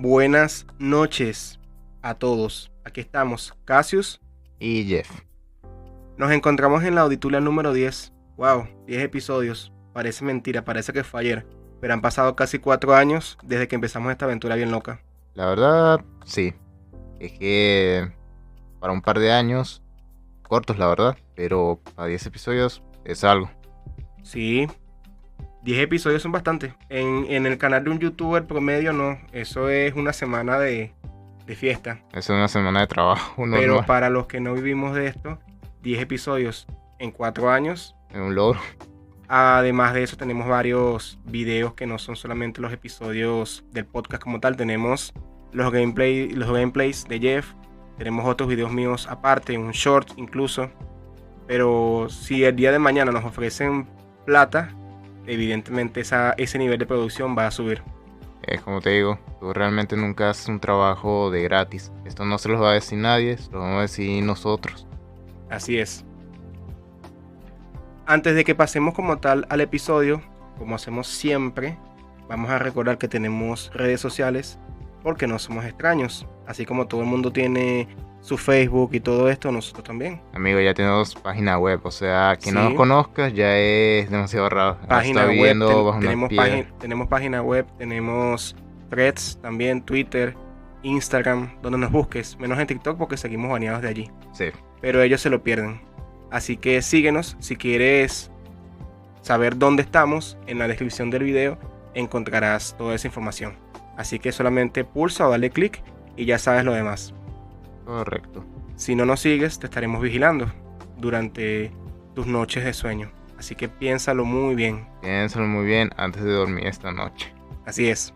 Buenas noches a todos. Aquí estamos, Cassius. Y Jeff. Nos encontramos en la auditulia número 10. Wow, 10 episodios. Parece mentira, parece que fue ayer. Pero han pasado casi 4 años desde que empezamos esta aventura bien loca. La verdad, sí. Es que para un par de años, cortos la verdad, pero a 10 episodios es algo. Sí, 10 episodios son bastante. En el canal de un youtuber promedio no. Eso es una semana de fiesta. Es una semana de trabajo normal. Pero para los que no vivimos de esto, 10 episodios en 4 años. Es un logro. Además de eso tenemos varios videos que no son solamente los episodios del podcast como tal. Tenemos los gameplays de Jeff. Tenemos otros videos míos aparte, un short incluso. Pero si el día de mañana nos ofrecen plata, evidentemente ese nivel de producción va a subir. Es como te digo, tú realmente nunca haces un trabajo de gratis. Esto no se los va a decir nadie, se lo vamos a decir nosotros. Así es. Antes de que pasemos como tal al episodio, como hacemos siempre, vamos a recordar que tenemos redes sociales porque no somos extraños. Así como todo el mundo tiene su Facebook y todo esto, nosotros también. Amigo, ya tenemos página web, o sea, que Sí. no nos conozcas ya es demasiado raro. Página Está web, viendo bajo una tenemos piedra. página web, tenemos Threads también, Twitter, Instagram, donde nos busques, menos en TikTok porque seguimos baneados de allí. Sí. Pero ellos se lo pierden. Así que síguenos. Si quieres saber dónde estamos, en la descripción del video encontrarás toda esa información. Así que solamente pulsa o dale clic y ya sabes lo demás. Correcto. Si no nos sigues, te estaremos vigilando durante tus noches de sueño. Así que piénsalo muy bien. Piénsalo muy bien antes de dormir esta noche. Así es.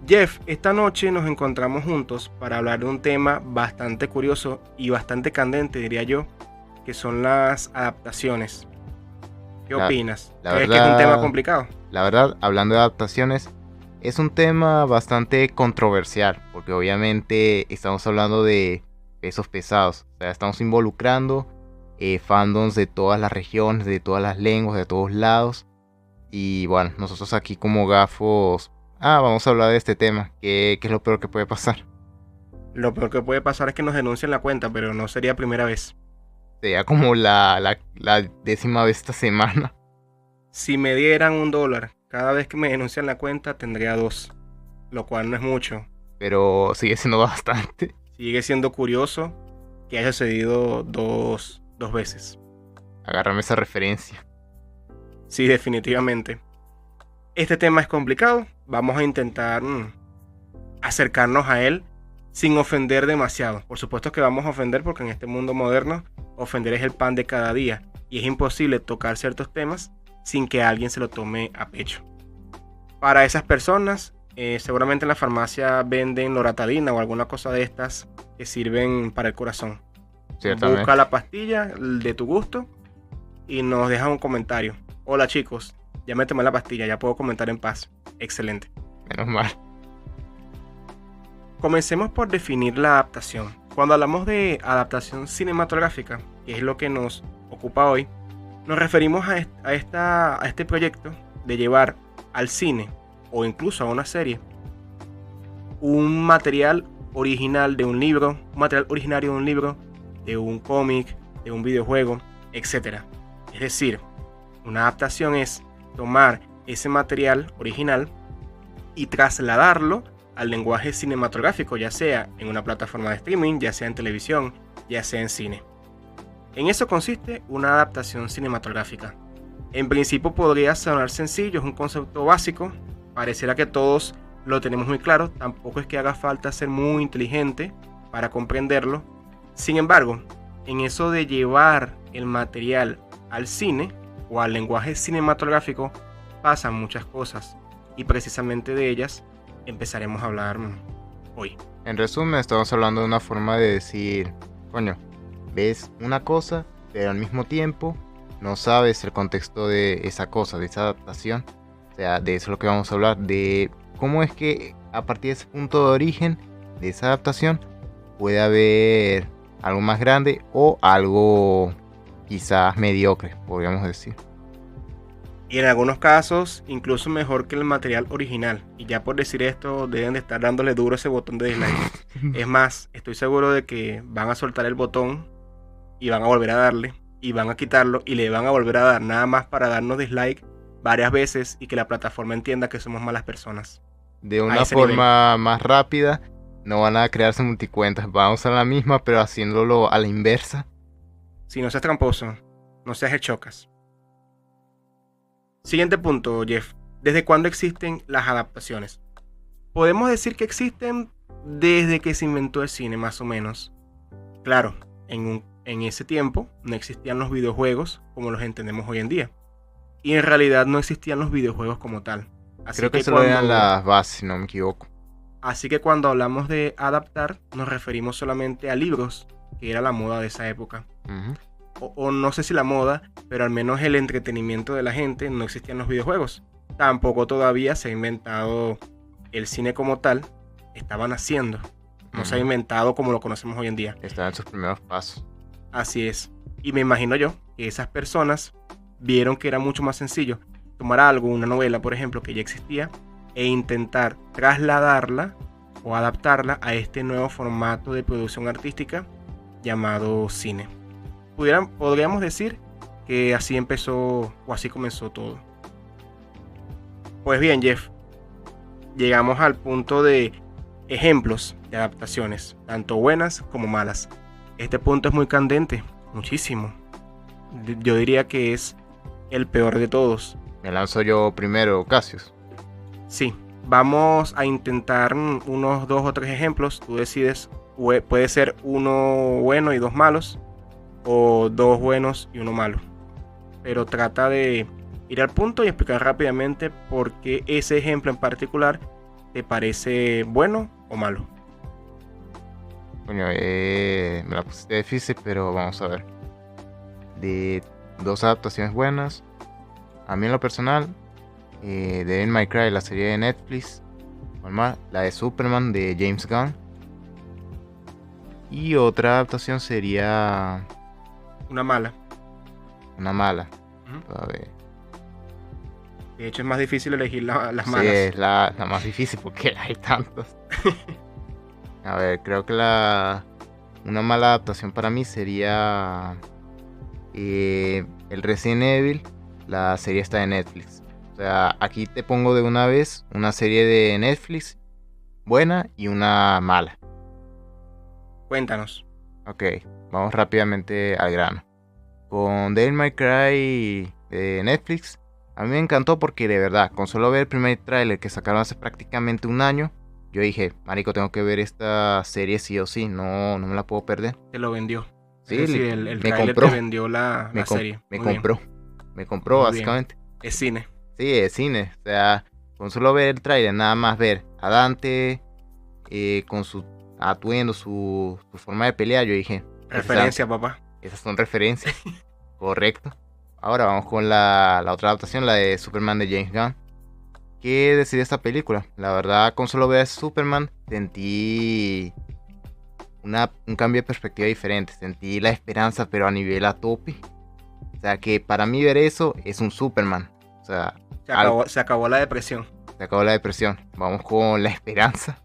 Jeff, esta noche nos encontramos juntos para hablar de un tema bastante curioso y bastante candente, diría yo, que son las adaptaciones. ¿Qué opinas? ¿Crees que es un tema complicado? La verdad, hablando de adaptaciones, es un tema bastante controversial, porque obviamente estamos hablando de pesos pesados. O sea, estamos involucrando fandoms de todas las regiones, de todas las lenguas, de todos lados. Y bueno, nosotros aquí como gafos, vamos a hablar de este tema. ¿Qué es lo peor que puede pasar? Lo peor que puede pasar es que nos denuncien la cuenta, pero no sería primera vez. Sería como la 10ª vez esta semana. Si me dieran $1 cada vez que me denuncian la cuenta, tendría 2, lo cual no es mucho. Pero sigue siendo bastante. Sigue siendo curioso que haya sucedido dos veces. Agárrame esa referencia. Sí, definitivamente. Este tema es complicado. Vamos a intentar acercarnos a él sin ofender demasiado. Por supuesto que vamos a ofender porque en este mundo moderno ofender es el pan de cada día. Y es imposible tocar ciertos temas sin que alguien se lo tome a pecho. Para esas personas, seguramente en la farmacia venden loratadina o alguna cosa de estas que sirven para el corazón. Ciertamente. Busca la pastilla de tu gusto y nos deja un comentario. Hola chicos, ya me tomé la pastilla, ya puedo comentar en paz. Excelente. Menos mal. Comencemos por definir la adaptación. Cuando hablamos de adaptación cinematográfica, que es lo que nos ocupa hoy, nos referimos a este proyecto de llevar al cine o incluso a una serie un material original de un libro, un material originario de un libro, de un cómic, de un videojuego, etc. Es decir, una adaptación es tomar ese material original y trasladarlo al lenguaje cinematográfico, ya sea en una plataforma de streaming, ya sea en televisión, ya sea en cine. En eso consiste una adaptación cinematográfica. En principio podría sonar sencillo, es un concepto básico, pareciera que todos lo tenemos muy claro, tampoco es que haga falta ser muy inteligente para comprenderlo. Sin embargo, en eso de llevar el material al cine o al lenguaje cinematográfico pasan muchas cosas y precisamente de ellas empezaremos a hablar hoy. En resumen, estamos hablando de una forma de decir, coño, ves una cosa, pero al mismo tiempo no sabes el contexto de esa cosa, de esa adaptación. O sea, de eso es lo que vamos a hablar, de cómo es que a partir de ese punto de origen, de esa adaptación, puede haber algo más grande o algo quizás mediocre, podríamos decir. Y en algunos casos, incluso mejor que el material original. Y ya por decir esto, deben de estar dándole duro ese botón de dislike. Es más, estoy seguro de que van a soltar el botón y van a volver a darle. Y van a quitarlo y le van a volver a dar. Nada más para darnos dislike varias veces y que la plataforma entienda que somos malas personas. De una forma más rápida, no van a crearse multicuentas. Van a usar la misma, pero haciéndolo a la inversa. Si no seas tramposo, no seas hechocas. Siguiente punto, Jeff. ¿Desde cuándo existen las adaptaciones? Podemos decir que existen desde que se inventó el cine, más o menos. Claro, en ese tiempo no existían los videojuegos como los entendemos hoy en día. Y en realidad no existían los videojuegos como tal. Creo que solo eran las bases, si no me equivoco. Así que cuando hablamos de adaptar, nos referimos solamente a libros, que era la moda de esa época. O no sé si la moda, pero al menos el entretenimiento de la gente. No existían los videojuegos. Tampoco todavía se ha inventado el cine como tal. Estaban haciendo. No se ha inventado como lo conocemos hoy en día. Estaban en sus primeros pasos. Así es. Y me imagino yo que esas personas vieron que era mucho más sencillo tomar algo, una novela por ejemplo que ya existía, e intentar trasladarla o adaptarla a este nuevo formato de producción artística llamado cine. Podríamos decir que así empezó o así comenzó todo. Pues bien, Jeff, llegamos al punto de ejemplos de adaptaciones, tanto buenas como malas. Este punto es muy candente, muchísimo. Yo diría que es el peor de todos. Me lanzo yo primero, Cassius. Sí, vamos a intentar unos 2 o 3 ejemplos. Tú decides, puede ser uno bueno y 2 malos, o 2 buenos y 1 malo. Pero trata de ir al punto y explicar rápidamente por qué ese ejemplo en particular te parece bueno o malo. Coño, me la pusiste difícil, pero vamos a ver. De 2 adaptaciones buenas, a mí en lo personal, Devil May Cry, la serie de Netflix, normal, la de Superman de James Gunn. Y otra adaptación sería una mala. A ver. De hecho es más difícil elegir las malas. Sí, es la más difícil porque hay tantos. A ver, creo que una mala adaptación para mí sería el Resident Evil, la serie está de Netflix. O sea, aquí te pongo de una vez una serie de Netflix buena y una mala. Cuéntanos. Ok, vamos rápidamente al grano. Con Devil May Cry de Netflix, a mí me encantó porque de verdad, con solo ver el primer tráiler que sacaron hace prácticamente un año, yo dije, marico, tengo que ver esta serie sí o sí, no me la puedo perder. Te lo vendió. Sí, es decir, el trailer te vendió la serie. Me compró básicamente. Bien. Es cine. Sí, es cine. O sea, con solo ver el trailer, nada más ver a Dante con su atuendo, su forma de pelear, yo dije... Referencia, papá. Esas son referencias. Correcto. Ahora vamos con la otra adaptación, la de Superman de James Gunn. ¿Qué decide esta película? La verdad, con solo ver a Superman, sentí un cambio de perspectiva diferente. Sentí la esperanza, pero a nivel a tope. O sea, que para mí ver eso es un Superman. O sea, se acabó la depresión. Se acabó la depresión. Vamos con la esperanza.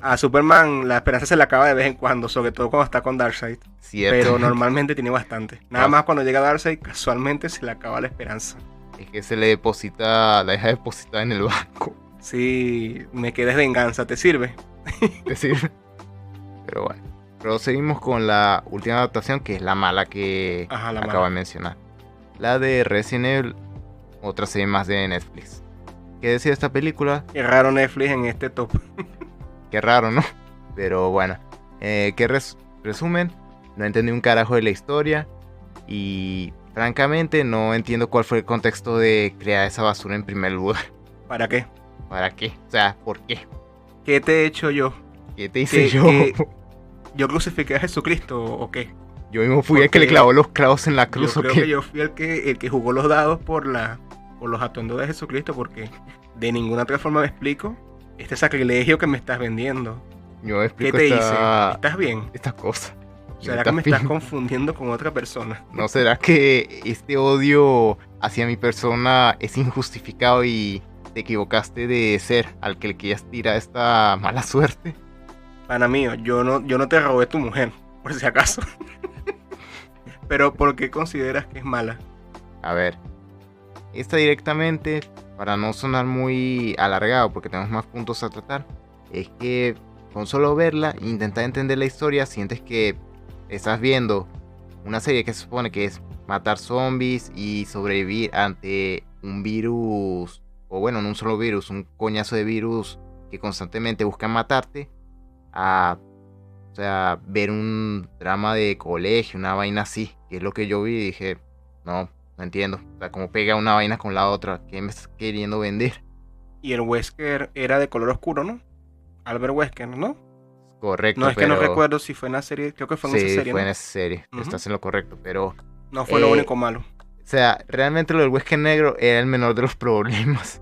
A Superman la esperanza se le acaba de vez en cuando, sobre todo cuando está con Darkseid. Cierto. Pero normalmente tiene bastante. Nada más cuando llega Darkseid, casualmente se le acaba la esperanza. Es que se le deposita, la deja depositada en el banco. Sí, me quedes venganza, ¿te sirve? ¿Te sirve? Pero bueno. Proseguimos con la última adaptación, que es la mala que acabo de mencionar. La de Resident Evil, otra serie más de Netflix. ¿Qué decía esta película? Qué raro Netflix en este top. Qué raro, ¿no? Pero bueno. ¿Qué resumen? No entendí un carajo de la historia. Y francamente no entiendo cuál fue el contexto de crear esa basura en primer lugar. ¿Para qué? ¿Para qué? O sea, ¿por qué? ¿Qué te he hecho yo? ¿Qué te hice yo? ¿Yo crucifiqué a Jesucristo o qué? Yo mismo fui el que le clavó los clavos en la cruz. Yo creo que yo fui el que jugó los dados por los atuendos de Jesucristo, porque de ninguna otra forma me explico este sacrilegio que me estás vendiendo. Yo explico ¿Qué te hice? ¿Estás bien? Esta cosa. ¿Será que me estás confundiendo con otra persona? ¿No será que este odio hacia mi persona es injustificado y te equivocaste de ser al que le querías tirar esta mala suerte? Pana mío, yo no te robé tu mujer, por si acaso. Pero ¿por qué consideras que es mala? A ver, esta directamente, para no sonar muy alargado porque tenemos más puntos a tratar, es que con solo verla e intentar entender la historia, sientes que estás viendo una serie que se supone que es matar zombies y sobrevivir ante un virus, o bueno, no un solo virus, un coñazo de virus que constantemente buscan matarte, o sea, ver un drama de colegio, una vaina así, que es lo que yo vi y dije, no entiendo, o sea, cómo pega una vaina con la otra, ¿qué me estás queriendo vender? Y el Wesker era de color oscuro, ¿no? Albert Wesker, ¿no? Correcto, no es que pero... no recuerdo si fue en la serie, creo que fue en esa serie, fue ¿no? en esa serie, estás en lo correcto, pero... No fue lo único malo. O sea, realmente lo del Wesker negro era el menor de los problemas.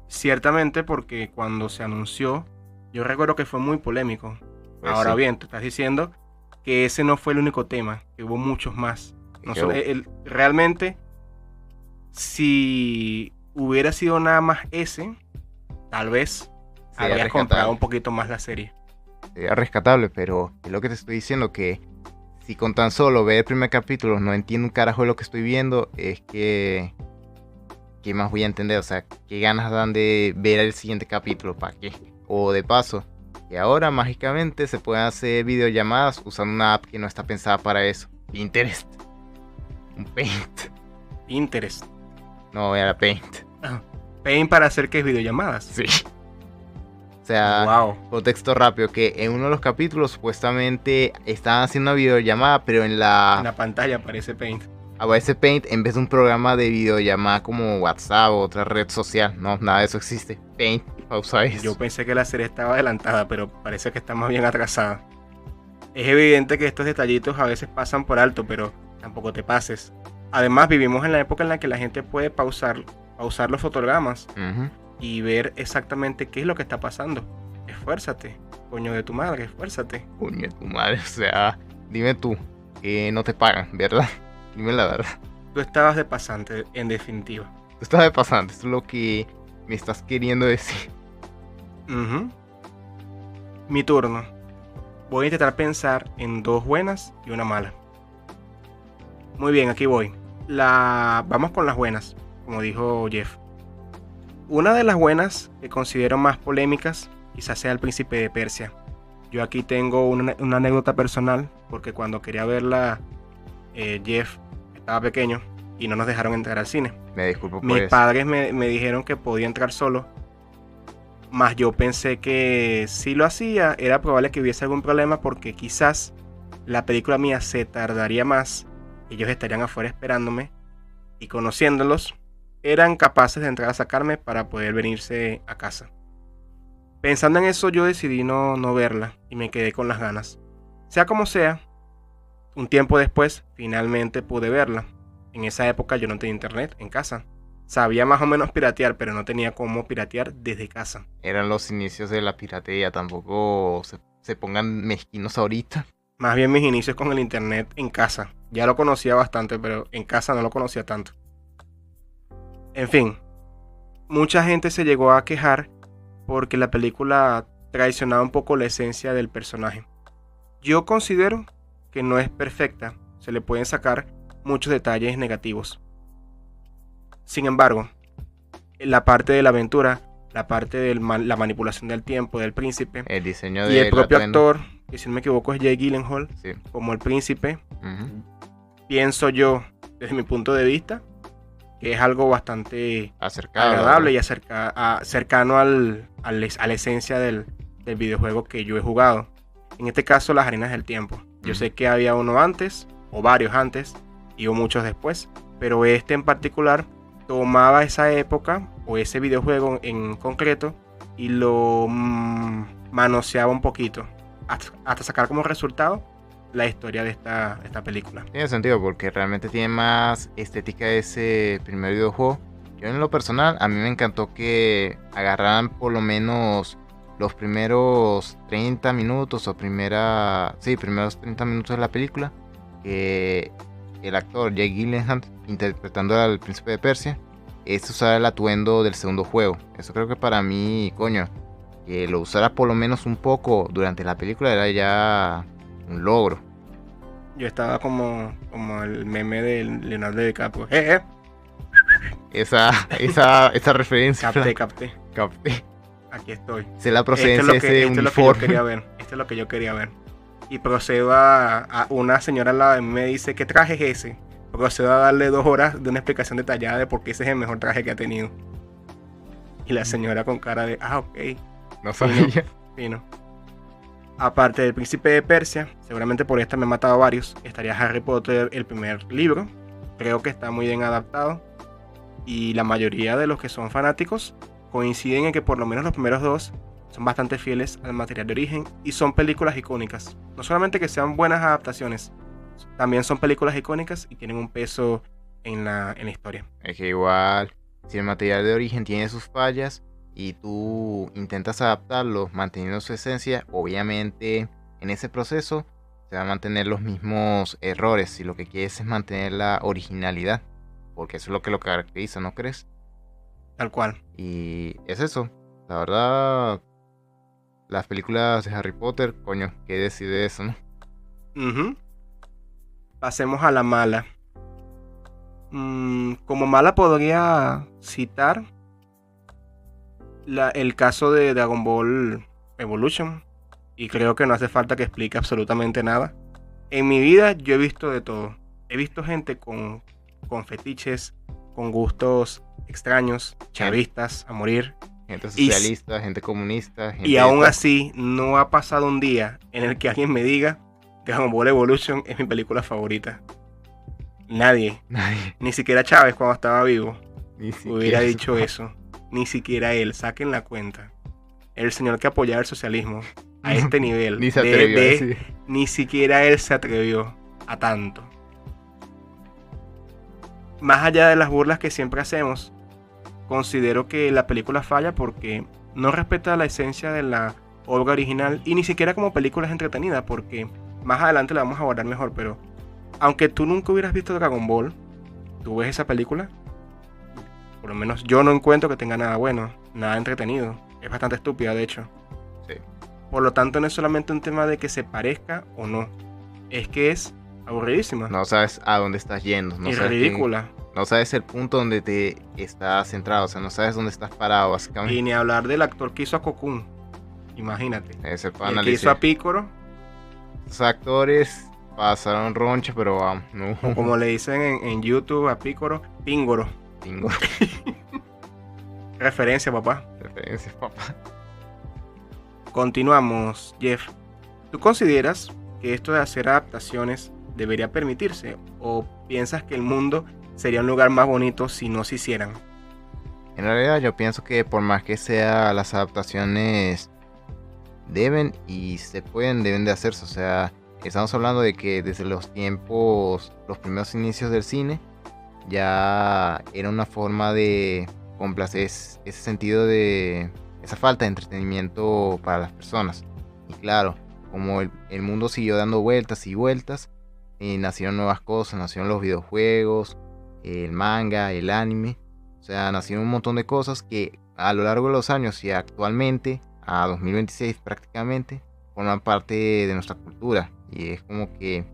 Ciertamente, porque cuando se anunció, yo recuerdo que fue muy polémico. Pues ahora sí. Bien, te estás diciendo que ese no fue el único tema, que hubo muchos más. No solo, realmente, si hubiera sido nada más ese, tal vez habría comprado un poquito más la serie. Sería rescatable, pero es lo que te estoy diciendo, que si con tan solo ver el primer capítulo no entiendo un carajo de lo que estoy viendo, es que... ¿qué más voy a entender? O sea, ¿qué ganas dan de ver el siguiente capítulo? ¿Para qué? O de paso, que ahora mágicamente se pueden hacer videollamadas usando una app que no está pensada para eso. Pinterest. Un Paint. Pinterest. No, era Paint. Paint para hacer que videollamadas. Sí. O sea, wow. Contexto rápido, que en uno de los capítulos supuestamente estaban haciendo una videollamada, pero en la pantalla aparece Paint. Aparece Paint en vez de un programa de videollamada como WhatsApp o otra red social. No, nada de eso existe. Paint, pausa eso. Yo pensé que la serie estaba adelantada, pero parece que está más bien atrasada. Es evidente que estos detallitos a veces pasan por alto, pero tampoco te pases. Además, vivimos en la época en la que la gente puede pausar los fotogramas y ver exactamente qué es lo que está pasando. Esfuérzate, coño de tu madre, esfuérzate. Coño de tu madre, o sea, dime tú, que no te pagan, ¿verdad? Dime la verdad. Tú estabas de pasante, en definitiva. Tú estabas de pasante, eso es lo que me estás queriendo decir. Mi turno. Voy a intentar pensar en dos buenas y una mala. Muy bien, aquí voy. Vamos con las buenas, como dijo Jeff. Una de las buenas que considero más polémicas quizás sea El Príncipe de Persia. Yo aquí tengo una anécdota personal, porque cuando quería verla, Jeff estaba pequeño y no nos dejaron entrar al cine. Me disculpo por Mis eso. padres me dijeron que podía entrar solo, mas yo pensé que si lo hacía era probable que hubiese algún problema, porque quizás la película mía se tardaría más, ellos estarían afuera esperándome y, conociéndolos, eran capaces de entrar a sacarme para poder venirse a casa. Pensando en eso, yo decidí no verla y me quedé con las ganas. Sea como sea, un tiempo después finalmente pude verla. En esa época yo no tenía internet en casa. Sabía más o menos piratear, pero no tenía cómo piratear desde casa. Eran los inicios de la piratería, tampoco se pongan mezquinos ahorita. Más bien mis inicios con el internet en casa. Ya lo conocía bastante, pero en casa no lo conocía tanto. En fin, mucha gente se llegó a quejar porque la película traicionaba un poco la esencia del personaje. Yo considero que no es perfecta, se le pueden sacar muchos detalles negativos. Sin embargo, la parte de la aventura, la parte de la manipulación del tiempo del príncipe, el diseño y el propio actor, que si no me equivoco es Jake Gyllenhaal, sí, como el príncipe, pienso yo, desde mi punto de vista, que es algo bastante agradable y cercano a la esencia del videojuego que yo he jugado. En este caso, Las Arenas del Tiempo. Yo sé que había uno antes, o varios antes, y hubo muchos después, pero este en particular tomaba esa época, o ese videojuego en concreto, y lo manoseaba un poquito, hasta sacar como resultado la historia de esta película. Tiene sentido, porque realmente tiene más estética ese primer videojuego. Yo, en lo personal, a mí me encantó que agarraran por lo menos los primeros 30 minutos o primeros 30 minutos de la película, que el actor Jake Gyllenhaal interpretando al príncipe de Persia es usar el atuendo del segundo juego. Eso creo que para mí, coño, que lo usara por lo menos un poco durante la película era ya un logro. Yo estaba como el meme de Leonardo DiCaprio. Esa referencia. Capté. Aquí estoy. Sé la procedencia de ese uniforme. Esto es lo que yo quería ver. Y procedo a una señora al lado de mí me dice, ¿qué traje es ese? Procedo a darle 2 horas de una explicación detallada de por qué ese es el mejor traje que ha tenido. Y la señora con cara de, ok. No sabía. Fino. Aparte del príncipe de Persia, seguramente por esta me he matado a varios, estaría Harry Potter, el primer libro. Creo que está muy bien adaptado. Y la mayoría de los que son fanáticos coinciden en que por lo menos los primeros 2 son bastante fieles al material de origen y son películas icónicas. No solamente que sean buenas adaptaciones, también son películas icónicas y tienen un peso en la historia. Es que igual, si el material de origen tiene sus fallas y tú intentas adaptarlo manteniendo su esencia, obviamente en ese proceso se van a mantener los mismos errores si lo que quieres es mantener la originalidad, porque eso es lo que lo caracteriza, ¿no crees? Tal cual. Y es eso, la verdad, las películas de Harry Potter, coño, ¿qué decide eso, no? Pasemos a la mala. Como mala podría citar el caso de Dragon Ball Evolution. Y creo que no hace falta que explique absolutamente nada. En mi vida yo he visto de todo. He visto gente con fetiches, con gustos extraños, chavistas a morir. Gente socialista, gente comunista. Gente y aún así no ha pasado un día en el que alguien me diga Dragon Ball Evolution es mi película favorita. Nadie. Ni siquiera Chávez cuando estaba vivo hubiera dicho eso. Ni siquiera él. Saquen la cuenta. El señor que apoyaba el socialismo a este nivel. Ni se atrevió ni siquiera él se atrevió a tanto. Más allá de las burlas que siempre hacemos, considero que la película falla porque no respeta la esencia de la obra original y ni siquiera como película es entretenida, porque más adelante la vamos a abordar mejor, pero aunque tú nunca hubieras visto Dragon Ball, tú ves esa película, por lo menos yo no encuentro que tenga nada bueno, nada entretenido, es bastante estúpida de hecho. Sí. Por lo tanto no es solamente un tema de que se parezca o no, es que es aburridísima. No sabes a dónde estás yendo. Y ridícula. No sabes el punto donde te estás centrado, o sea, no sabes dónde estás parado, básicamente. Y ni hablar del actor que hizo a Cocoon, imagínate. Ese el que hizo a Piccolo. Los actores pasaron roncha, pero vamos, no. Como le dicen en YouTube a Piccolo, Píngoro. Referencia, papá. Continuamos, Jeff. ¿Tú consideras que esto de hacer adaptaciones debería permitirse? ¿O piensas que el mundo sería un lugar más bonito si no se hicieran? En realidad yo pienso que por más que sea, las adaptaciones deben de hacerse. O sea, estamos hablando de que desde los primeros inicios del cine, ya era una forma de complacer ese sentido de esa falta de entretenimiento para las personas. Y claro, como el mundo siguió dando vueltas y vueltas, nacieron nuevas cosas, nacieron los videojuegos, el manga, el anime. O sea, nacieron un montón de cosas que a lo largo de los años y actualmente, a 2026 prácticamente, forman parte de nuestra cultura. Y es como que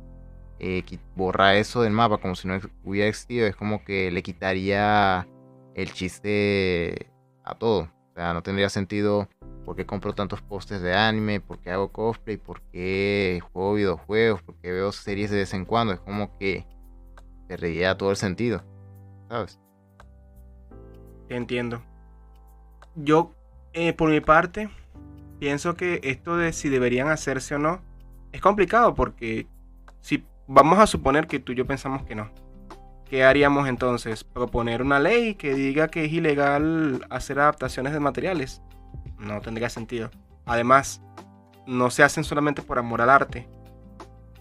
borrar eso del mapa como si no hubiera existido, es como que le quitaría el chiste a todo. O sea, no tendría sentido por qué compro tantos pósters de anime, por qué hago cosplay, por qué juego videojuegos, por qué veo series de vez en cuando. Es como que perdería todo el sentido, ¿sabes? Te entiendo. Yo, por mi parte, pienso que esto de si deberían hacerse o no es complicado, porque si vamos a suponer que tú y yo pensamos que no, ¿qué haríamos entonces? ¿Proponer una ley que diga que es ilegal hacer adaptaciones de materiales? No tendría sentido. Además, no se hacen solamente por amor al arte.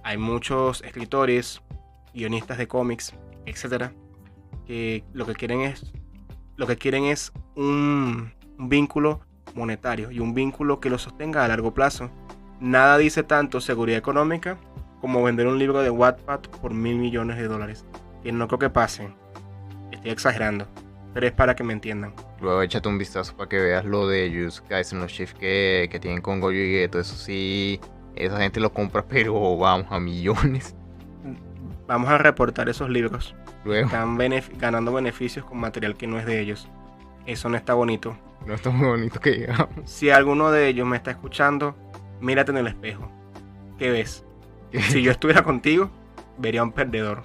Hay muchos escritores, guionistas de cómics, etcétera, que lo que quieren es un vínculo monetario y un vínculo que lo sostenga a largo plazo. Nada dice tanto seguridad económica como vender un libro de Wattpad por $1.000 millones, que no creo que pase. Estoy exagerando, pero es para que me entiendan. Luego échate un vistazo para que veas lo de Jujutsu Kaisen, los shifts que tienen con Gojo y Geto. Eso sí, esa gente lo compra, pero vamos, a millones. Vamos a reportar esos libros. Luego, Están ganando beneficios con material que no es de ellos. Eso no está bonito. no está muy bonito que digamos. Si alguno de ellos me está escuchando, mírate en el espejo. ¿Qué ves? Si yo estuviera contigo, vería un perdedor.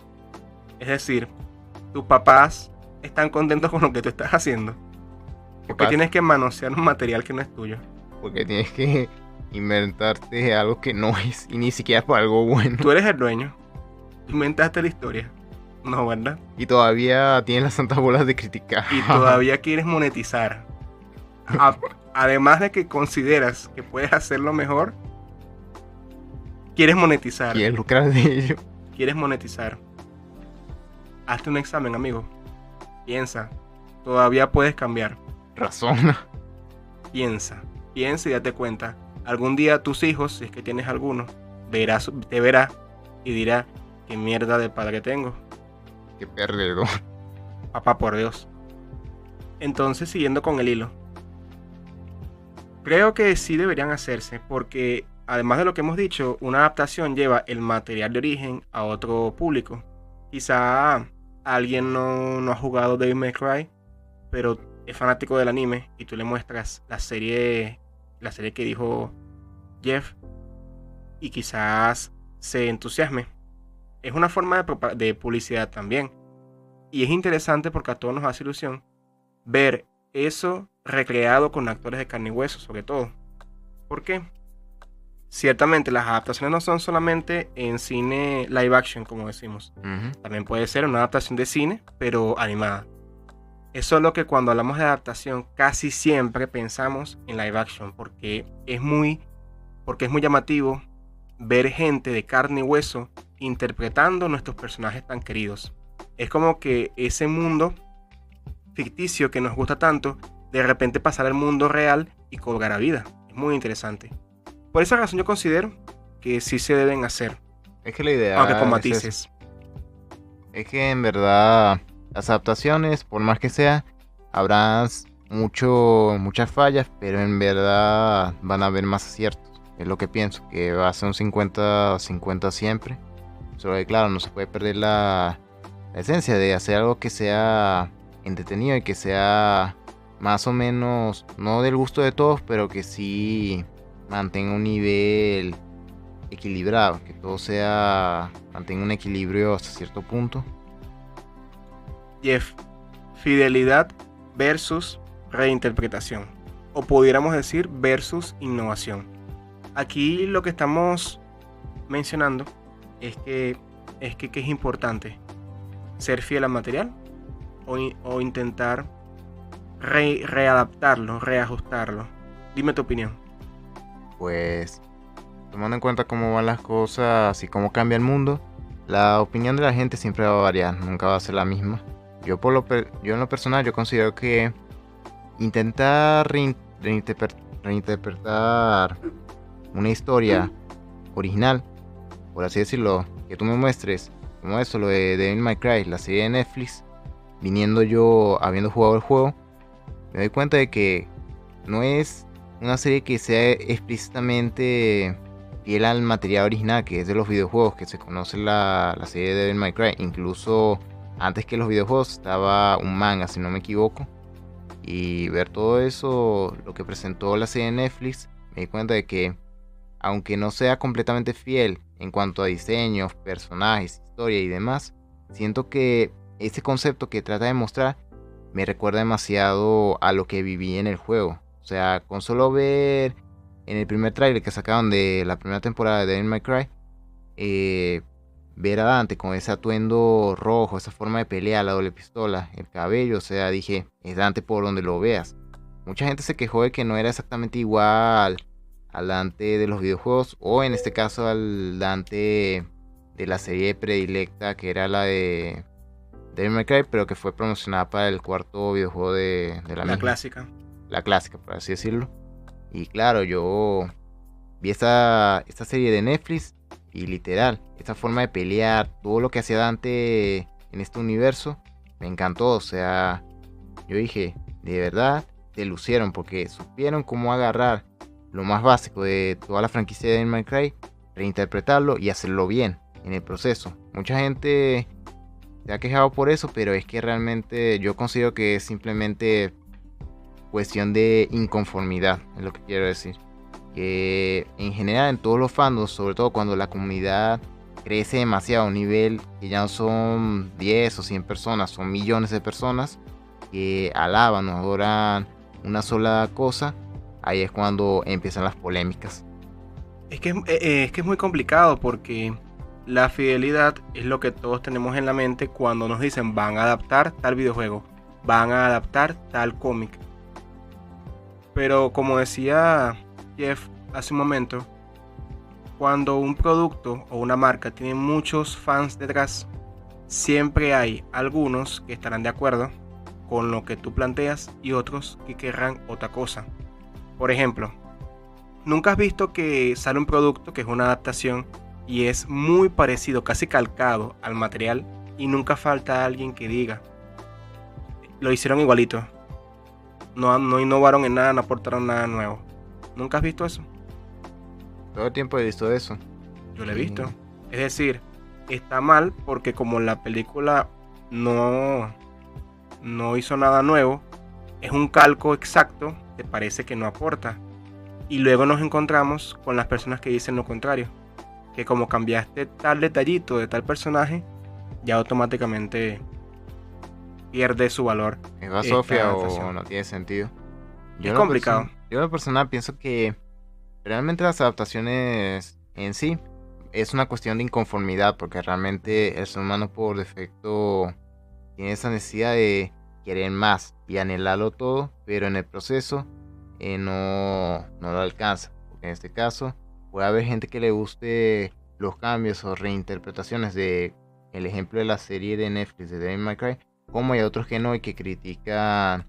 Es decir, tus papás están contentos con lo que tú estás haciendo. Porque tienes que manosear un material que no es tuyo. Porque tienes que inventarte algo que no es, y ni siquiera para algo bueno. Tú eres el dueño. Tú inventaste la historia. No, ¿verdad? Y todavía tienes las santas bolas de criticar. Y todavía quieres monetizar. Además de que consideras que puedes hacerlo mejor, quieres monetizar. Quieres lucrar de ello. Quieres monetizar. Hazte un examen, amigo. Piensa. Todavía puedes cambiar. Razona. Piensa y date cuenta. Algún día tus hijos, si es que tienes alguno, te verá y dirá: ¿qué mierda de padre tengo? Qué perdedor. Papá, por Dios. Entonces, siguiendo con el hilo, creo que sí deberían hacerse, porque además de lo que hemos dicho, una adaptación lleva el material de origen a otro público. Quizá alguien no ha jugado Devil May Cry, pero es fanático del anime y tú le muestras la serie que dijo Jeff y quizás se entusiasme. Es una forma de publicidad también. Y es interesante porque a todos nos hace ilusión ver eso recreado con actores de carne y hueso, sobre todo. ¿Por qué? Ciertamente las adaptaciones no son solamente en cine live action, como decimos. También puede ser una adaptación de cine, pero animada. Es solo que cuando hablamos de adaptación casi siempre pensamos en live action, porque es muy llamativo ver gente de carne y hueso interpretando nuestros personajes tan queridos. Es como que ese mundo ficticio que nos gusta tanto, de repente pasar al mundo real y cobrar vida. Es muy interesante. Por esa razón yo considero que sí se deben hacer. Es que la idea, aunque con matices. Es que en verdad las adaptaciones, por más que sea, habrá muchas fallas, pero en verdad van a haber más aciertos. Es lo que pienso, que va a ser un 50-50 siempre. Solo que claro, no se puede perder la esencia de hacer algo que sea entretenido y que sea más o menos, no del gusto de todos, pero que sí mantenga un nivel equilibrado, que todo mantenga un equilibrio hasta cierto punto. Jeff, fidelidad versus reinterpretación, o pudiéramos decir versus innovación. Aquí lo que estamos mencionando es que es importante ser fiel al material o intentar readaptarlo, reajustarlo. Dime tu opinión. Pues tomando en cuenta cómo van las cosas y cómo cambia el mundo, la opinión de la gente siempre va a variar, nunca va a ser la misma. Yo en lo personal, yo considero que intentar reinterpretar una historia original, por así decirlo, que tú me muestres, como eso, lo de Devil May Cry, la serie de Netflix, viniendo yo habiendo jugado el juego, me doy cuenta de que no es una serie que sea explícitamente fiel al material original, que es de los videojuegos, que se conoce la serie de Devil May Cry. Incluso antes que los videojuegos estaba un manga, si no me equivoco. Y ver todo eso, lo que presentó la serie de Netflix, me di cuenta de que aunque no sea completamente fiel en cuanto a diseños, personajes, historia y demás, siento que ese concepto que trata de mostrar me recuerda demasiado a lo que viví en el juego. O sea, con solo ver en el primer tráiler que sacaron de la primera temporada de Devil May Cry, ver a Dante con ese atuendo rojo, esa forma de pelear, la doble pistola, el cabello, o sea, dije, es Dante por donde lo veas. Mucha gente se quejó de que no era exactamente igual al Dante de los videojuegos, o en este caso al Dante de la serie predilecta, que era la de Devil May Cry, pero que fue promocionada para el cuarto videojuego de la misma. Clásica. la clásica, por así decirlo. Y claro, yo vi esta serie de Netflix y literal, esta forma de pelear, todo lo que hacía Dante en este universo, me encantó. O sea, yo dije, de verdad, te lucieron porque supieron cómo agarrar lo más básico de toda la franquicia de Devil May Cry, reinterpretarlo y hacerlo bien en el proceso. Mucha gente se ha quejado por eso, pero es que realmente yo considero que es simplemente cuestión de inconformidad, es lo que quiero decir. Que en general en todos los fandoms, sobre todo cuando la comunidad crece demasiado a un nivel que ya no son 10 o 100 personas, son millones de personas que alaban o adoran una sola cosa, ahí es cuando empiezan las polémicas. Es que es muy complicado porque la fidelidad es lo que todos tenemos en la mente cuando nos dicen van a adaptar tal videojuego, van a adaptar tal cómic. Pero como decía Jeff hace un momento, cuando un producto o una marca tiene muchos fans detrás, siempre hay algunos que estarán de acuerdo con lo que tú planteas y otros que querrán otra cosa. Por ejemplo, ¿nunca has visto que sale un producto que es una adaptación y es muy parecido, casi calcado al material, y nunca falta alguien que diga, lo hicieron igualito, no innovaron en nada, no aportaron nada nuevo? ¿Nunca has visto eso? Todo el tiempo he visto eso. Yo lo he visto. Es decir, está mal porque como la película no hizo nada nuevo, es un calco exacto, te parece que no aporta. Y luego nos encontramos con las personas que dicen lo contrario, que como cambiaste tal detallito de tal personaje, ya automáticamente pierde su valor. ¿Es basofia o no tiene sentido? Es complicado. Yo en lo personal pienso que realmente las adaptaciones en sí es una cuestión de inconformidad, porque realmente el ser humano por defecto tiene esa necesidad de querer más y anhelarlo todo, pero en el proceso no lo alcanza. Porque en este caso puede haber gente que le guste los cambios o reinterpretaciones de el ejemplo de la serie de Netflix de Devil May Cry, como hay otros que no y que critican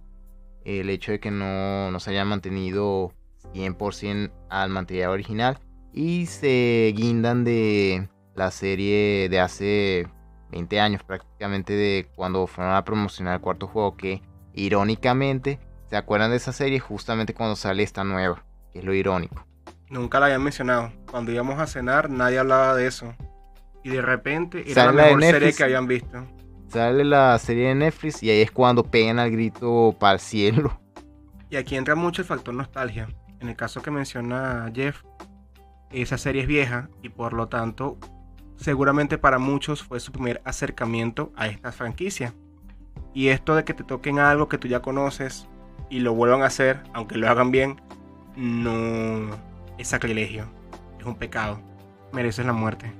el hecho de que no se haya mantenido 100% al material original y se guindan de la serie de hace 20 años prácticamente, de cuando fueron a promocionar el cuarto juego, que irónicamente se acuerdan de esa serie justamente cuando sale esta nueva, que es lo irónico. Nunca la habían mencionado. Cuando íbamos a cenar nadie hablaba de eso y de repente era la mejor serie que habían visto. Sale la serie de Netflix y ahí es cuando pegan al grito para el cielo. Y aquí entra mucho el factor nostalgia. En el caso que menciona Jeff, esa serie es vieja y por lo tanto seguramente para muchos fue su primer acercamiento a esta franquicia. Y esto de que te toquen algo que tú ya conoces y lo vuelvan a hacer, aunque lo hagan bien, no es sacrilegio, es un pecado. Mereces la muerte.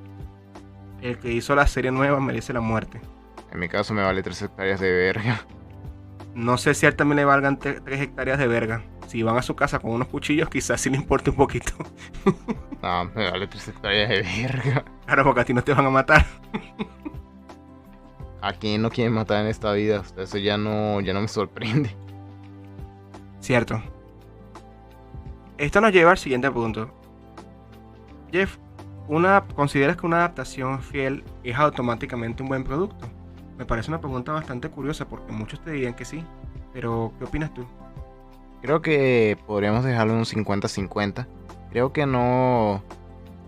El que hizo la serie nueva merece la muerte. En mi caso me vale 3 hectáreas de verga. No sé si a él también le valgan 3 hectáreas de verga. Si van a su casa con unos cuchillos, quizás sí le importe un poquito. No, me vale 3 hectáreas de verga. Claro, porque a ti no te van a matar. ¿A quién no quieren matar en esta vida? O sea, eso ya no me sorprende. Cierto. Esto nos lleva al siguiente punto. Jeff, ¿consideras que una adaptación fiel es automáticamente un buen producto? Me parece una pregunta bastante curiosa porque muchos te dirían que sí. Pero, ¿qué opinas tú? Creo que podríamos dejarlo en un 50-50. Creo que no.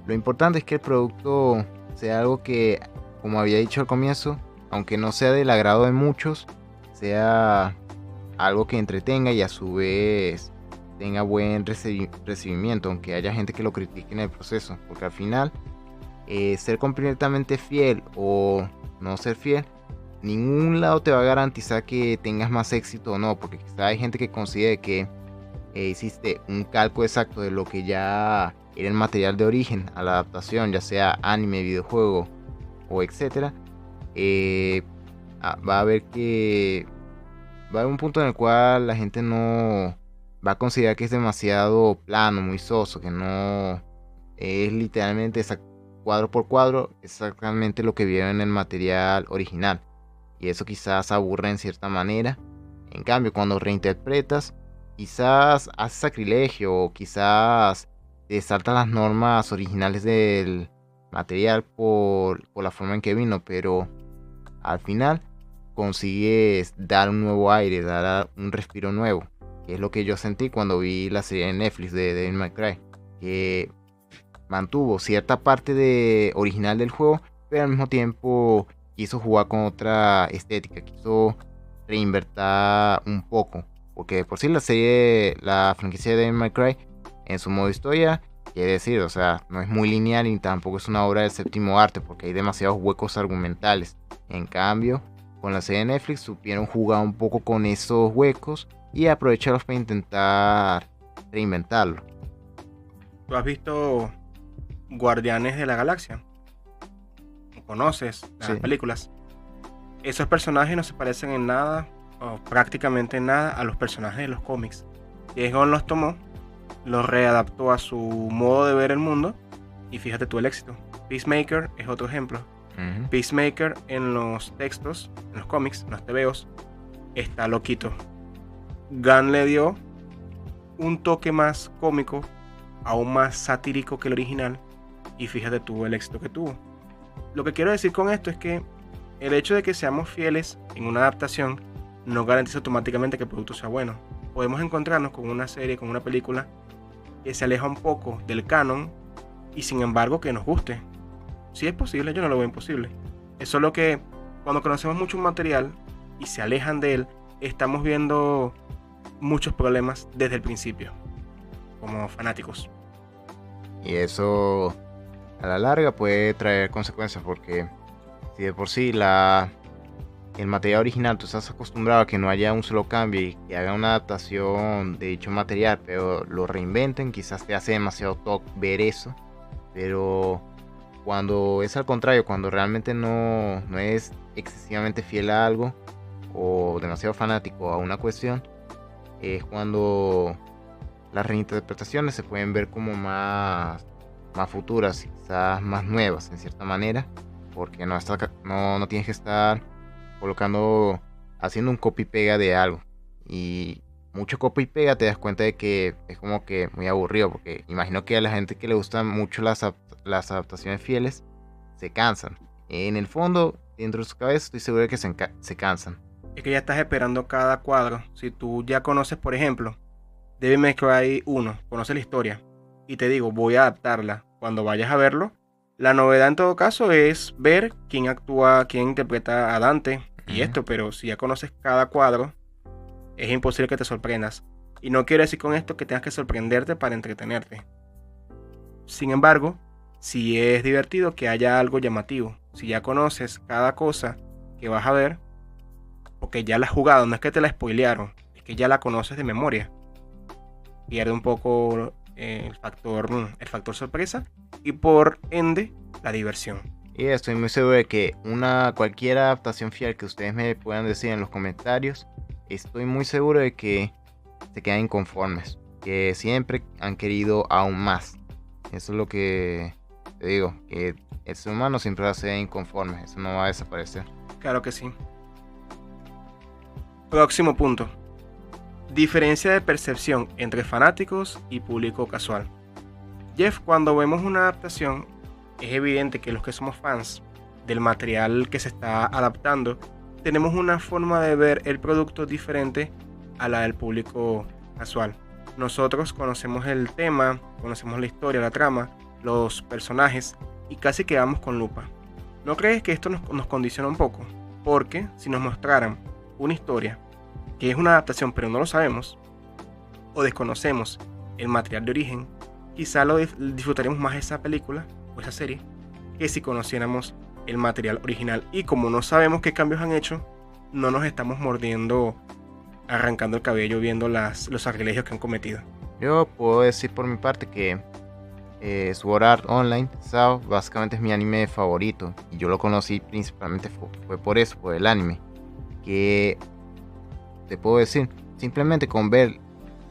Lo importante es que el producto sea algo que, como había dicho al comienzo, aunque no sea del agrado de muchos, sea algo que entretenga y a su vez tenga buen recibimiento, aunque haya gente que lo critique en el proceso. Porque al final, ser completamente fiel o no ser fiel, ningún lado te va a garantizar que tengas más éxito o no, porque quizá hay gente que considere que hiciste un calco exacto de lo que ya era el material de origen a la adaptación, ya sea anime, videojuego o etcétera. Va a haber un punto en el cual la gente no va a considerar que es demasiado plano, muy soso, que no es literalmente cuadro por cuadro exactamente lo que vieron en el material original. Y eso quizás aburre en cierta manera. En cambio, cuando reinterpretas, quizás hace sacrilegio o quizás saltan las normas originales del material por la forma en que vino, pero al final consigues dar un nuevo aire, dar un respiro nuevo, que es lo que yo sentí cuando vi la serie de Netflix de Devil May Cry, que mantuvo cierta parte original del juego, pero al mismo tiempo quiso jugar con otra estética, quiso reinvertir un poco, porque de por sí la franquicia de Devil May Cry en su modo historia, quiere decir, o sea, no es muy lineal y tampoco es una obra del séptimo arte, porque hay demasiados huecos argumentales. En cambio, con la serie de Netflix supieron jugar un poco con esos huecos y aprovecharlos para intentar reinventarlo. ¿Tú has visto Guardianes de la Galaxia? ¿Conoces las películas? Esos personajes no se parecen en nada, o prácticamente en nada, a los personajes de los cómics. James Gunn los tomó, los readaptó a su modo de ver el mundo, y fíjate tú el éxito. Peacemaker es otro ejemplo. Peacemaker en los textos, en los cómics, en los TVOs, está loquito. Gunn le dio un toque más cómico, aún más satírico que el original, y fíjate tú el éxito que tuvo. Lo que quiero decir con esto es que el hecho de que seamos fieles en una adaptación no garantiza automáticamente que el producto sea bueno. Podemos encontrarnos con una serie, con una película que se aleja un poco del canon y sin embargo que nos guste. Si es posible, yo no lo veo imposible. Es solo que cuando conocemos mucho un material y se alejan de él, estamos viendo muchos problemas desde el principio, como fanáticos. Y eso a la larga puede traer consecuencias, porque si de por sí el material original tú estás acostumbrado a que no haya un solo cambio y que hagan una adaptación de dicho material, pero lo reinventen, quizás te hace demasiado toque ver eso. Pero cuando es al contrario, cuando realmente no es excesivamente fiel a algo o demasiado fanático a una cuestión, es cuando las reinterpretaciones se pueden ver como más futuras, quizás más nuevas en cierta manera, porque no tienes que estar haciendo un copy y pega de algo, y mucho copy y pega te das cuenta de que es como que muy aburrido, porque imagino que a la gente que le gustan mucho las adaptaciones fieles se cansan. En el fondo, dentro de su cabeza estoy seguro de que se cansan. Es que ya estás esperando cada cuadro. Si tú ya conoces, por ejemplo, Devil May Cry 1, conoces la historia y te digo, voy a adaptarla. Cuando vayas a verlo, la novedad en todo caso es ver quién actúa, quién interpreta a Dante y esto, pero si ya conoces cada cuadro, es imposible que te sorprendas. Y no quiero decir con esto que tengas que sorprenderte para entretenerte. Sin embargo, si es divertido que haya algo llamativo. Si ya conoces cada cosa que vas a ver, porque ya la has jugado, no es que te la spoilearon, es que ya la conoces de memoria, pierde un poco el factor sorpresa y por ende la diversión. Y estoy muy seguro de que cualquier adaptación fiel que ustedes me puedan decir en los comentarios, estoy muy seguro de que se quedan inconformes, que siempre han querido aún más. Eso es lo que te digo, que el ser humano siempre va a ser inconforme, eso no va a desaparecer. Claro que sí. Próximo punto. Diferencia de percepción entre fanáticos y público casual. Jeff, cuando vemos una adaptación, es evidente que los que somos fans del material que se está adaptando, tenemos una forma de ver el producto diferente a la del público casual. Nosotros conocemos el tema, conocemos la historia, la trama, los personajes y casi quedamos con lupa. ¿No crees que esto nos condiciona un poco? Porque si nos mostraran una historia que es una adaptación pero no lo sabemos o desconocemos el material de origen, quizá disfrutaremos más esa película o esa serie que si conociéramos el material original, y como no sabemos qué cambios han hecho, no nos estamos arrancando el cabello viendo los sacrilegios que han cometido. Yo puedo decir por mi parte que Sword Art Online SAO básicamente es mi anime favorito, y yo lo conocí principalmente fue por eso, por el anime. Que te puedo decir, simplemente con ver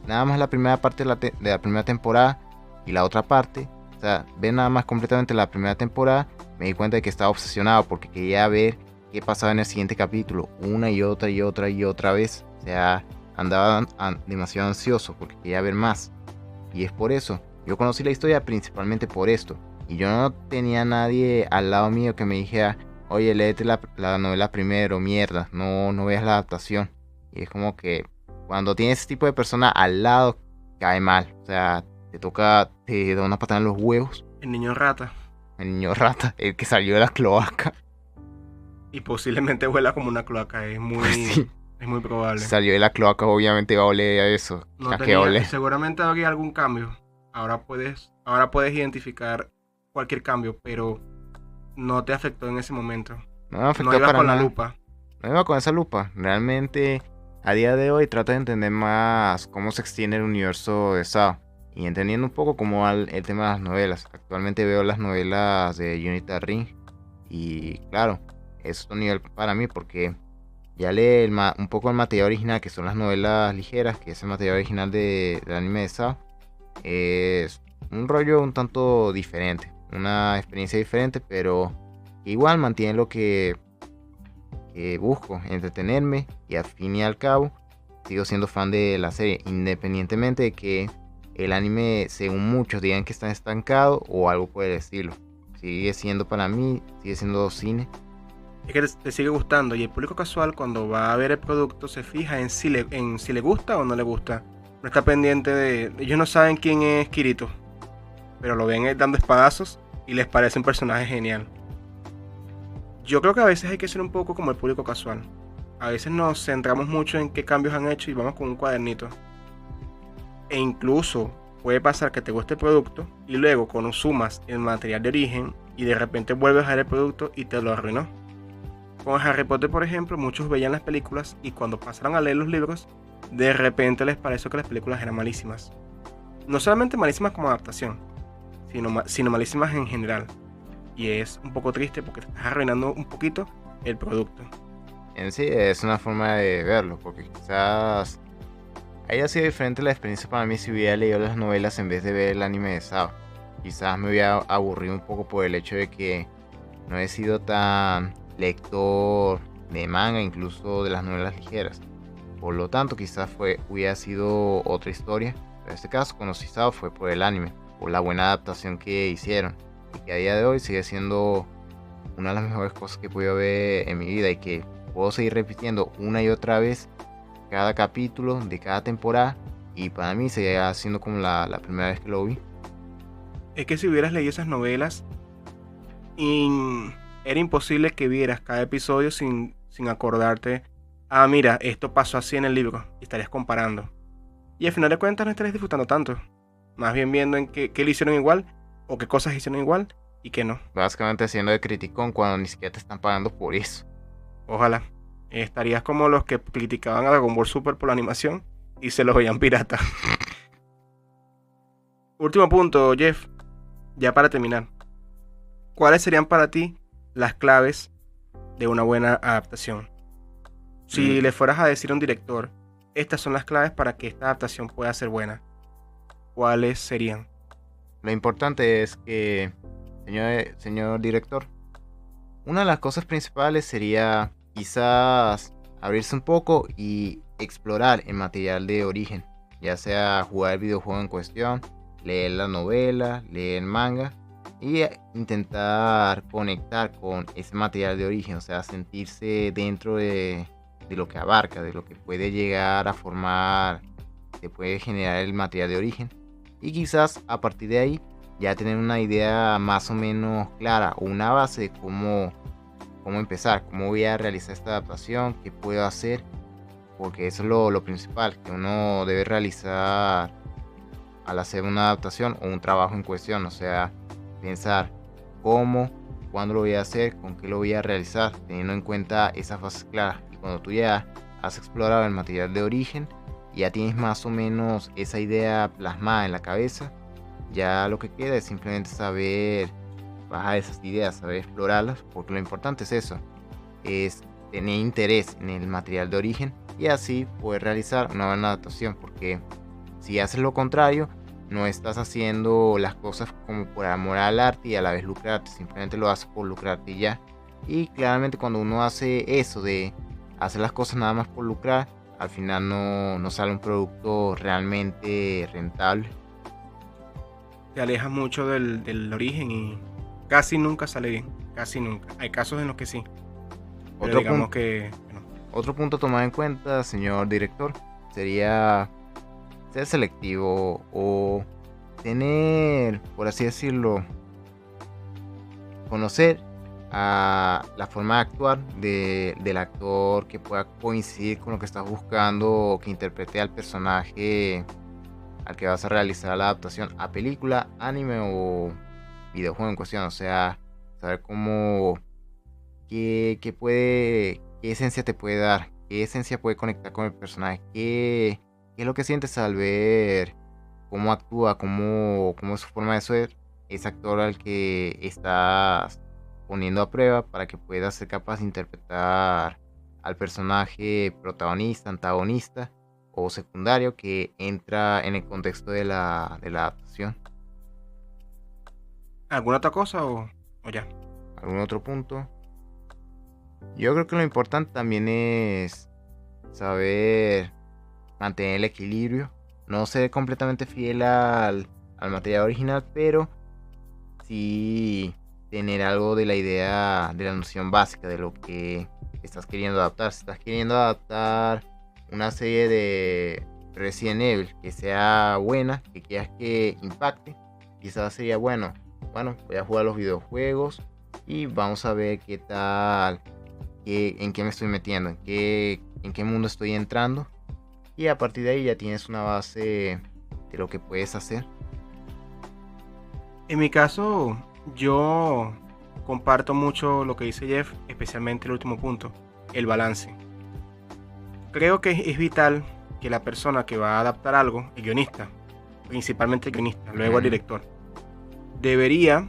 nada más la primera parte de la primera temporada y la otra parte, o sea, ver nada más completamente la primera temporada, me di cuenta de que estaba obsesionado porque quería ver qué pasaba en el siguiente capítulo, una y otra vez. O sea, andaba demasiado ansioso porque quería ver más. Y es por eso. Yo conocí la historia principalmente por esto. Y yo no tenía a nadie al lado mío que me dijera, oye, léete la novela primero, mierda, no veas la adaptación. Y es como que cuando tienes ese tipo de persona al lado, cae mal. O sea, te da una patada en los huevos. El niño rata. El niño rata, el que salió de la cloaca. Y posiblemente huela como una cloaca. Sí. Es muy probable. Salió de la cloaca, obviamente va a oler a eso. No ¿A qué tenía, ole? seguramente habría algún cambio. Ahora puedes identificar cualquier cambio, pero no te afectó en ese momento. No me afectó No ibas para con nada. la lupa. No iba con esa lupa. Realmente, a día de hoy trato de entender más cómo se extiende el universo de Sao. Y entendiendo un poco cómo va el tema de las novelas. Actualmente veo las novelas de Junita Ring. Y claro, es otro nivel para mí porque ya leí un poco el material original, que son las novelas ligeras, que es el material original del anime de Sao. Es un rollo un tanto diferente. Una experiencia diferente, pero igual mantiene lo que busco, entretenerme, y al fin y al cabo sigo siendo fan de la serie, independientemente de que el anime, según muchos, digan que está estancado o algo por el estilo. Sigue siendo, para mí, sigue siendo cine. Es que te sigue gustando, y el público casual, cuando va a ver el producto, se fija en si le gusta o no le gusta. No está pendiente de... Ellos no saben quién es Kirito, pero lo ven dando espadazos y les parece un personaje genial. Yo creo que a veces hay que ser un poco como el público casual. A veces nos centramos mucho en qué cambios han hecho y vamos con un cuadernito. E incluso puede pasar que te guste el producto y luego consumas el material de origen y de repente vuelves a ver el producto y te lo arruinó. Con Harry Potter, por ejemplo, muchos veían las películas y cuando pasaron a leer los libros, de repente les pareció que las películas eran malísimas. No solamente malísimas como adaptación, sino malísimas en general. Y es un poco triste porque te estás arruinando un poquito el producto. En sí es una forma de verlo, porque quizás haya sido diferente la experiencia para mí si hubiera leído las novelas en vez de ver el anime de Sao. Quizás me hubiera aburrido un poco por el hecho de que no he sido tan lector de manga, incluso de las novelas ligeras. Por lo tanto, quizás hubiera sido otra historia. Pero en este caso, conocí Sao fue por el anime, por la buena adaptación que hicieron. Y que a día de hoy sigue siendo una de las mejores cosas que he podido ver en mi vida. Y que puedo seguir repitiendo una y otra vez cada capítulo de cada temporada. Y para mí seguirá siendo como la primera vez que lo vi. Es que si hubieras leído esas novelas, era imposible que vieras cada episodio sin acordarte. Ah, mira, esto pasó así en el libro. Y estarías comparando. Y al final de cuentas no estarías disfrutando tanto. Más bien viendo en qué le hicieron igual, o qué cosas hicieron igual y qué no. Básicamente haciendo de criticón cuando ni siquiera te están pagando por eso. Ojalá. Estarías como los que criticaban a Dragon Ball Super por la animación y se los veían pirata. Último punto, Jeff. Ya para terminar. ¿Cuáles serían para ti las claves de una buena adaptación? Si le fueras a decir a un director, estas son las claves para que esta adaptación pueda ser buena, ¿cuáles serían? Lo importante es que, señor director, una de las cosas principales sería quizás abrirse un poco y explorar el material de origen, ya sea jugar el videojuego en cuestión, leer la novela, leer el manga y intentar conectar con ese material de origen, o sea, sentirse dentro de lo que abarca, de lo que puede llegar a formar, que puede generar el material de origen. Y quizás a partir de ahí ya tener una idea más o menos clara o una base de cómo empezar, cómo voy a realizar esta adaptación, qué puedo hacer, porque eso es lo principal que uno debe realizar al hacer una adaptación o un trabajo en cuestión. O sea, pensar cómo, cuándo lo voy a hacer, con qué lo voy a realizar, teniendo en cuenta esas bases claras. Y cuando tú ya has explorado el material de origen, ya tienes más o menos esa idea plasmada en la cabeza, ya lo que queda es simplemente saber bajar esas ideas, saber explorarlas, porque lo importante es eso, es tener interés en el material de origen y así poder realizar una buena adaptación, porque si haces lo contrario, no estás haciendo las cosas como por amor al arte y a la vez lucrarte, simplemente lo haces por lucrarte y ya. Y claramente cuando uno hace eso de hacer las cosas nada más por lucrar, al final no sale un producto realmente rentable. Te alejas mucho del origen y casi nunca sale bien, casi nunca. Hay casos en los que sí, pero Otro digamos punto, que no. otro punto a tomar en cuenta, señor director, sería ser selectivo o tener, por así decirlo, conocer a la forma de actuar del actor que pueda coincidir con lo que estás buscando o que interprete al personaje al que vas a realizar la adaptación a película, anime o videojuego en cuestión. O sea, saber cómo, qué esencia te puede dar, qué esencia puede conectar con el personaje, qué es lo que sientes al ver cómo actúa, cómo es su forma de ser ese actor al que estás poniendo a prueba para que pueda ser capaz de interpretar al personaje protagonista, antagonista o secundario que entra en el contexto de la adaptación. ¿Alguna otra cosa o ya? ¿Algún otro punto? Yo creo que lo importante también es saber mantener el equilibrio, no ser completamente fiel al material original, pero sí tener algo de la idea, de la noción básica de lo que estás queriendo adaptar. Si estás queriendo adaptar una serie de Resident Evil que sea buena, que quieras que impacte, quizás sería bueno, voy a jugar los videojuegos y vamos a ver qué tal, en qué me estoy metiendo, en qué mundo estoy entrando. Y a partir de ahí ya tienes una base de lo que puedes hacer. En mi caso, yo comparto mucho lo que dice Jeff, especialmente el último punto, el balance. Creo que es vital que la persona que va a adaptar algo, el guionista, principalmente el guionista, luego el director, debería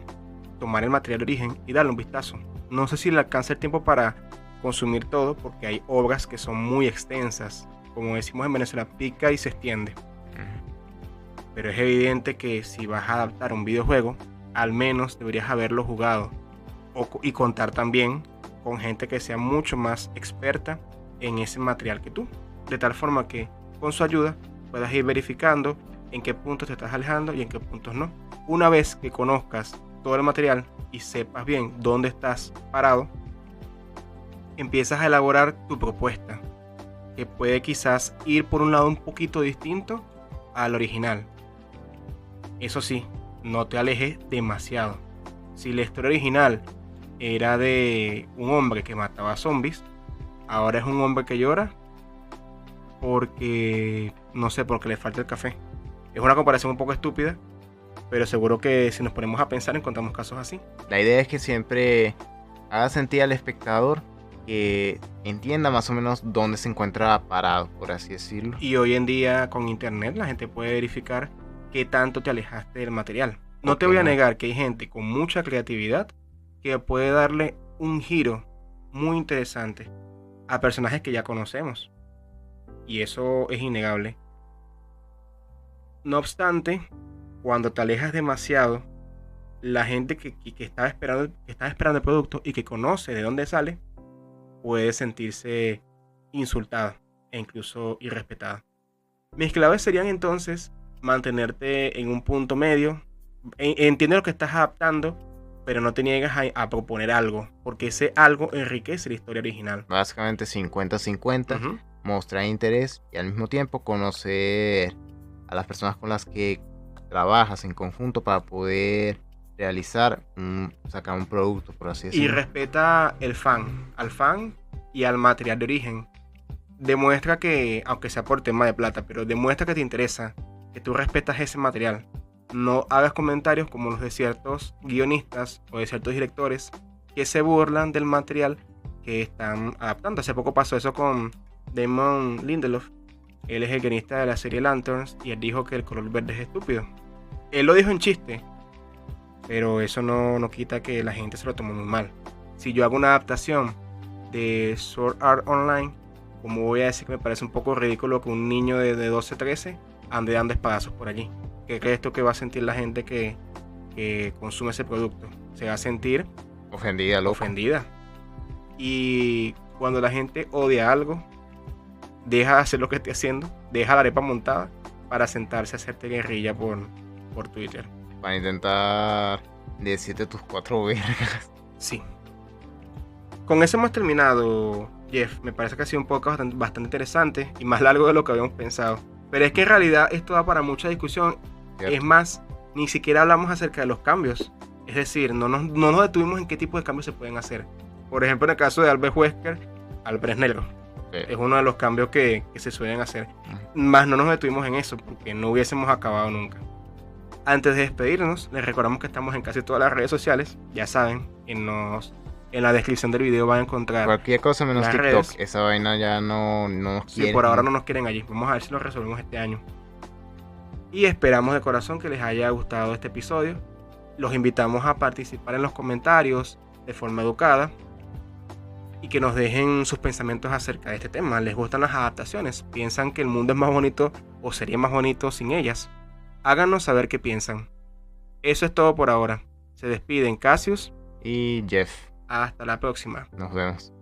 tomar el material de origen y darle un vistazo. No sé si le alcanza el tiempo para consumir todo, porque hay obras que son muy extensas. Como decimos en Venezuela, pica y se extiende. Pero es evidente que si vas a adaptar un videojuego, al menos deberías haberlo jugado y contar también con gente que sea mucho más experta en ese material que tú, de tal forma que con su ayuda puedas ir verificando en qué puntos te estás alejando y en qué puntos no. Una vez que conozcas todo el material y sepas bien dónde estás parado, empiezas a elaborar tu propuesta, que puede quizás ir por un lado un poquito distinto al original. Eso sí, no te alejes demasiado. Si la historia original era de un hombre que mataba zombies, ahora es un hombre que llora porque, no sé, porque le falta el café. Es una comparación un poco estúpida, pero seguro que si nos ponemos a pensar encontramos casos así. La idea es que siempre haga sentir al espectador que entienda más o menos dónde se encuentra parado, por así decirlo. Y hoy en día con internet la gente puede verificar qué tanto te alejaste del material. No te voy a negar que hay gente con mucha creatividad que puede darle un giro muy interesante a personajes que ya conocemos. Y eso es innegable. No obstante, cuando te alejas demasiado, la gente que está esperando el producto y que conoce de dónde sale, puede sentirse insultada e incluso irrespetada. Mis claves serían entonces mantenerte en un punto medio. Entiende lo que estás adaptando, pero no te niegas a proponer algo, porque ese algo enriquece la historia original. Básicamente 50-50, mostrar interés y al mismo tiempo conocer a las personas con las que trabajas en conjunto para poder sacar un producto, por así decirlo. Y respeta al fan y al material de origen. Demuestra que, aunque sea por tema de plata, pero demuestra que te interesa, que tú respetas ese material. No hagas comentarios como los de ciertos guionistas o de ciertos directores que se burlan del material que están adaptando. Hace poco pasó eso con Damon Lindelof. Él es el guionista de la serie Lanterns y él dijo que el color verde es estúpido. Él lo dijo en chiste, pero eso no quita que la gente se lo tomó muy mal. Si yo hago una adaptación de Sword Art Online, como voy a decir que me parece un poco ridículo que un niño de 12-13 ande dando espadazos por allí? ¿Qué crees tú que va a sentir la gente que consume ese producto? Se va a sentir ofendida, loco. ofendida. Y cuando la gente odia algo, deja de hacer lo que esté haciendo, deja la arepa montada para sentarse a hacerte guerrilla por Twitter. Para intentar decirte tus 4 vergas. Sí. Con eso hemos terminado, Jeff. Me parece que ha sido un podcast bastante interesante y más largo de lo que habíamos pensado. Pero es que en realidad esto da para mucha discusión. Cierto. Es más, ni siquiera hablamos acerca de los cambios. Es decir, no nos detuvimos en qué tipo de cambios se pueden hacer. Por ejemplo, en el caso de Albert Wesker, Albert es negro. Es uno de los cambios que se suelen hacer. Más no nos detuvimos en eso porque no hubiésemos acabado nunca. Antes de despedirnos, les recordamos que estamos en casi todas las redes sociales. Ya saben, en la descripción del video van a encontrar cualquier cosa menos las TikTok. redes. Esa vaina ya no nos quiere. Sí, por ahora no nos quieren allí. Vamos a ver si lo resolvemos este año. Y esperamos de corazón que les haya gustado este episodio. Los invitamos a participar en los comentarios de forma educada y que nos dejen sus pensamientos acerca de este tema. ¿Les gustan las adaptaciones? ¿Piensan que el mundo es más bonito o sería más bonito sin ellas? Háganos saber qué piensan. Eso es todo por ahora. Se despiden Cassius Y Jeff. Hasta la próxima. Nos vemos.